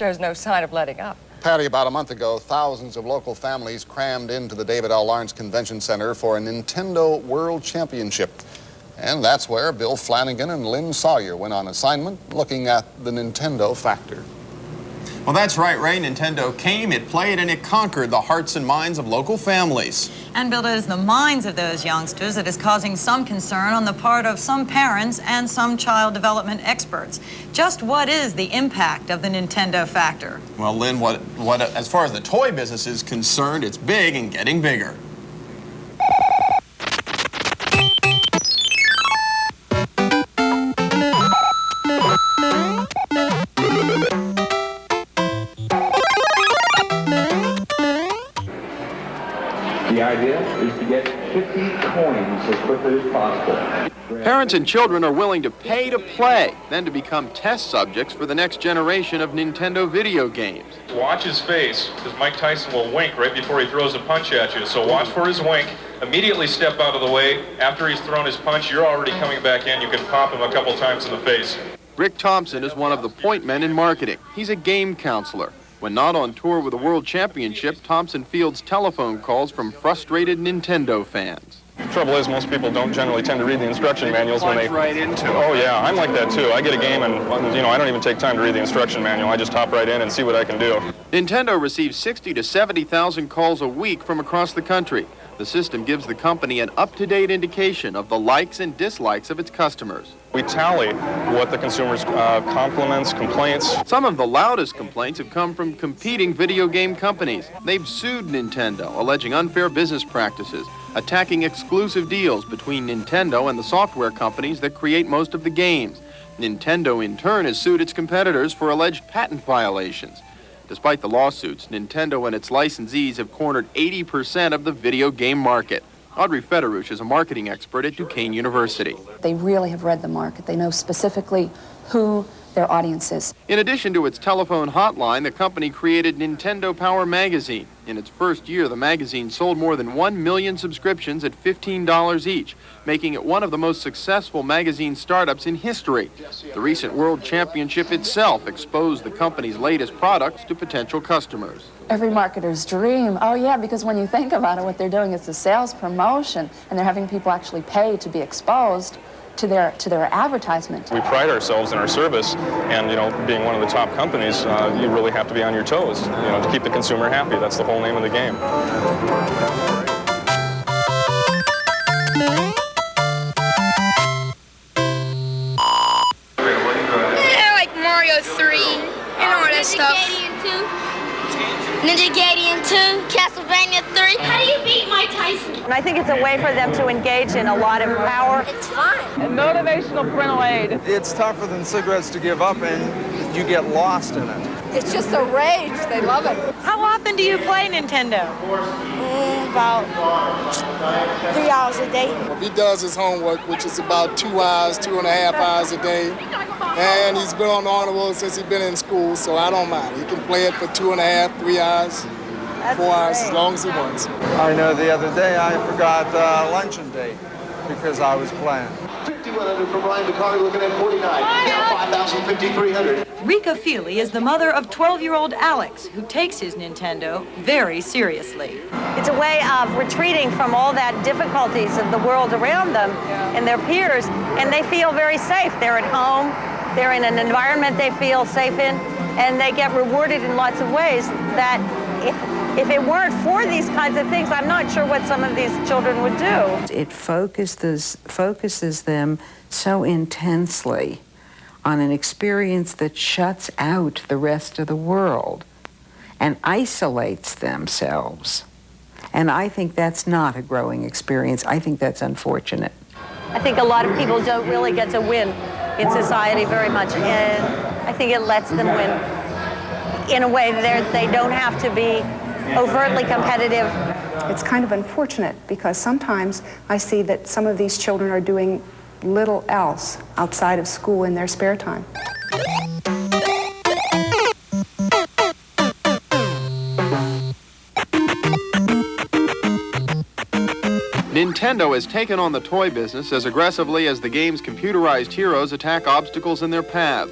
shows no sign of letting up. Patty, about a month ago, thousands of local families crammed into the David L. Lawrence Convention Center for a Nintendo World Championship. And that's where Bill Flanagan and Lynn Sawyer went on assignment looking at the Nintendo factor. Well, that's right, Ray. Nintendo came, it played, and it conquered the hearts and minds of local families. And Bill, it is the minds of those youngsters that is causing some concern on the part of some parents and some child development experts. Just what is the impact of the Nintendo factor? Well, Lynn, as far as the toy business is concerned, it's big and getting bigger. The idea is to get 50 coins as quickly as possible. Parents and children are willing to pay to play, then to become test subjects for the next generation of Nintendo video games. Watch his face, because Mike Tyson will wink right before he throws a punch at you. So watch for his wink. Immediately step out of the way. After he's thrown his punch, you're already coming back in. You can pop him a couple times in the face. Rick Thompson is one of the point men in marketing. He's a game counselor. When not on tour with the World Championship, Thompson fields telephone calls from frustrated Nintendo fans. The trouble is, most people don't generally tend to read the instruction manuals when they... right into it. Oh, yeah, I'm like that, too. I get a game and, I don't even take time to read the instruction manual. I just hop right in and see what I can do. Nintendo receives 60 to 70,000 calls a week from across the country. The system gives the company an up-to-date indication of the likes and dislikes of its customers. We tally what the consumers' compliments, complaints. Some of the loudest complaints have come from competing video game companies. They've sued Nintendo, alleging unfair business practices, attacking exclusive deals between Nintendo and the software companies that create most of the games. Nintendo, in turn, has sued its competitors for alleged patent violations. Despite the lawsuits, Nintendo and its licensees have cornered 80% of the video game market. Audrey Federush is a marketing expert at Duquesne University. They really have read the market. They know specifically who their audience is. In addition to its telephone hotline, the company created Nintendo Power Magazine. In its first year, the magazine sold more than 1 million subscriptions at $15 each, making it one of the most successful magazine startups in history. The recent World Championship itself exposed the company's latest products to potential customers. Every marketer's dream. Oh, yeah, because when you think about it, what they're doing is the sales promotion, and they're having people actually pay to be exposed to their advertisement. We pride ourselves in our service, and being one of the top companies, you really have to be on your toes, to keep the consumer happy. That's the whole name of the game. Yeah, like Mario 3 and all that stuff. Ninja Gaiden 2, Castlevania 3. How do you beat Mike Tyson? And I think it's a way for them to engage in a lot of power. It's fun. And motivational parental aid. It's tougher than cigarettes to give up, and you get lost in it. It's just a rage. They love it. How often do you play Nintendo? About 3 hours a day. He does his homework, which is about 2 hours, 2.5 hours a day. And he's been on the honor roll since he's been in school, so I don't mind. He can play it for 2.5, 3 hours, 4 hours, as long as he wants. I know the other day I forgot luncheon date because I was playing. 5,100 for Brian McCarty, looking at 49. Now 5,300. Rika Feely is the mother of 12-year-old Alex, who takes his Nintendo very seriously. It's a way of retreating from all that difficulties of the world around them and their peers, and they feel very safe. They're at home, they're in an environment they feel safe in, and they get rewarded in lots of ways that if it weren't for these kinds of things, I'm not sure what some of these children would do. It focuses them so intensely on an experience that shuts out the rest of the world and isolates themselves. And I think that's not a growing experience. I think that's unfortunate. I think a lot of people don't really get to win in society very much, and I think it lets them win in a way that they don't have to be overtly competitive. It's kind of unfortunate because sometimes I see that some of these children are doing little else outside of school in their spare time. Nintendo has taken on the toy business as aggressively as the game's computerized heroes attack obstacles in their paths.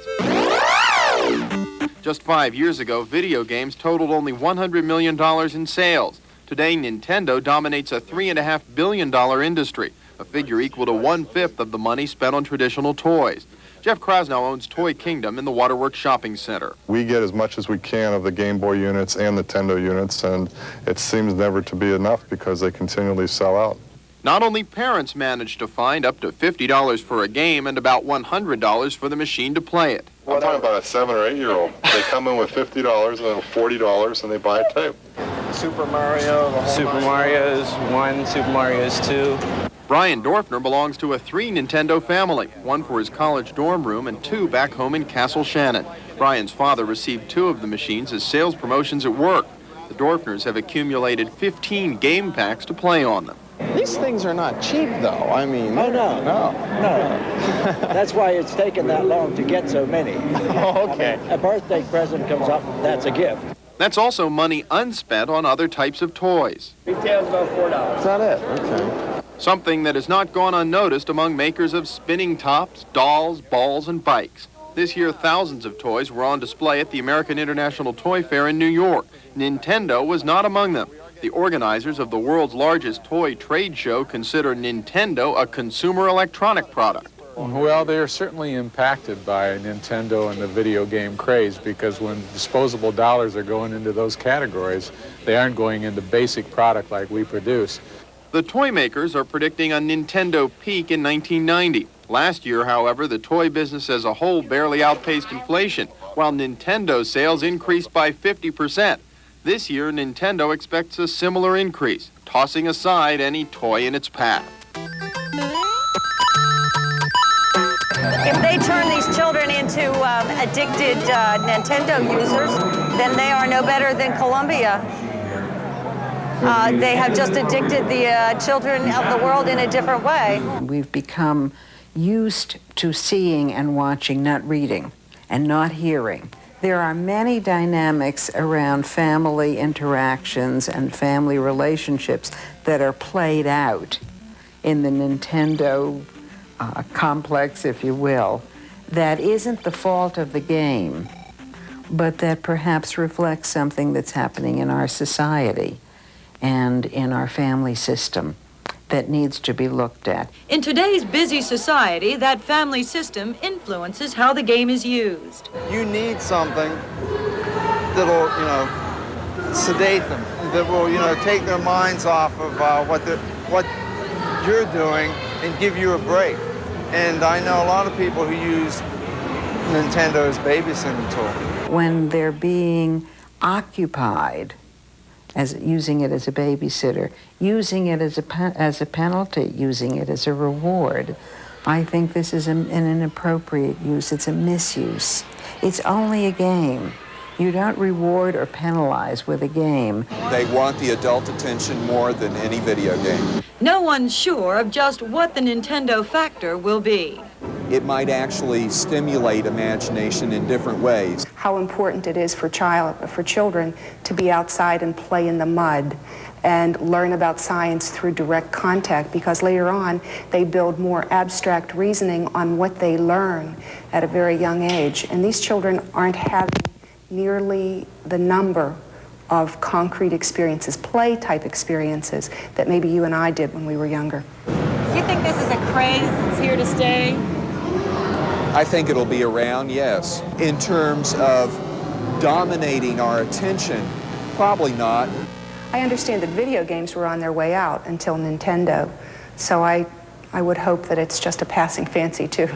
Just 5 years ago, video games totaled only $100 million in sales. Today, Nintendo dominates a $3.5 billion industry, a figure equal to 1/5 of the money spent on traditional toys. Jeff Krasnow owns Toy Kingdom in the Waterworks Shopping Center. We get as much as we can of the Game Boy units and the Nintendo units, and it seems never to be enough because they continually sell out. Not only parents manage to find up to $50 for a game and about $100 for the machine to play it. I'm talking about a 7 or 8 year old. They come in with $50 and then $40 and they buy a tape. Super Mario, the whole Super Mario's 1, Super Mario's 2. Brian Dorfner belongs to a 3 Nintendo family, 1 for his college dorm room and 2 back home in Castle Shannon. Brian's father received 2 of the machines as sales promotions at work. The Dorfners have accumulated 15 game packs to play on them. These things are not cheap, though. I mean... Oh, no. No. That's why it's taken that long to get so many. Oh, okay. I mean, a birthday present comes up, that's a gift. That's also money unspent on other types of toys. Retail's about $4. Is that it? Okay. Something that has not gone unnoticed among makers of spinning tops, dolls, balls, and bikes. This year, thousands of toys were on display at the American International Toy Fair in New York. Nintendo was not among them. The organizers of the world's largest toy trade show consider Nintendo a consumer electronic product. Well, they are certainly impacted by Nintendo and the video game craze, because when disposable dollars are going into those categories, they aren't going into basic product like we produce. The toy makers are predicting a Nintendo peak in 1990. Last year, however, the toy business as a whole barely outpaced inflation, while Nintendo sales increased by 50%. This year, Nintendo expects a similar increase, tossing aside any toy in its path. If they turn these children into addicted Nintendo users, then they are no better than Columbia. They have just addicted the children of the world in a different way. We've become used to seeing and watching, not reading, and not hearing. There are many dynamics around family interactions and family relationships that are played out in the Nintendo complex, if you will, that isn't the fault of the game, but that perhaps reflects something that's happening in our society and in our family system that needs to be looked at. In today's busy society, that family system influences how the game is used. You need something that'll, sedate them, that will, take their minds off of what you're doing and give you a break. And I know a lot of people who use Nintendo as babysitting tool. When they're being occupied, as using it as a babysitter, using it as a penalty, using it as a reward, I think this is an inappropriate use. It's a misuse. It's only a game. You don't reward or penalize with a game. They want the adult attention more than any video game. No one's sure of just what the Nintendo factor will be. It might actually stimulate imagination in different ways. How important it is for children to be outside and play in the mud and learn about science through direct contact, because later on they build more abstract reasoning on what they learn at a very young age. And these children aren't having nearly the number of concrete experiences, play-type experiences, that maybe you and I did when we were younger. Do you think this is a craze that's here to stay? I think it'll be around, yes. In terms of dominating our attention, probably not. I understand that video games were on their way out until Nintendo, so I would hope that it's just a passing fancy, too.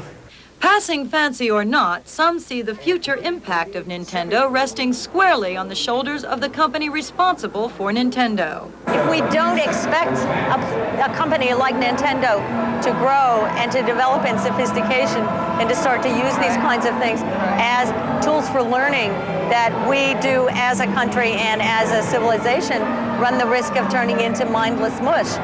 Passing fancy or not, some see the future impact of Nintendo resting squarely on the shoulders of the company responsible for Nintendo. If we don't expect a company like Nintendo to grow and to develop in sophistication and to start to use these kinds of things as tools for learning that we do as a country and as a civilization, run the risk of turning into mindless mush.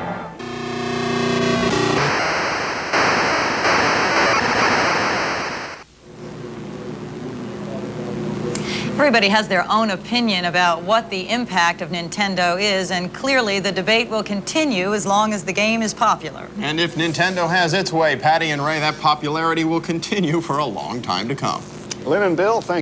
Everybody has their own opinion about what the impact of Nintendo is, and clearly the debate will continue as long as the game is popular. And if Nintendo has its way, Patty and Ray, that popularity will continue for a long time to come. Lynn and Bill, thank you.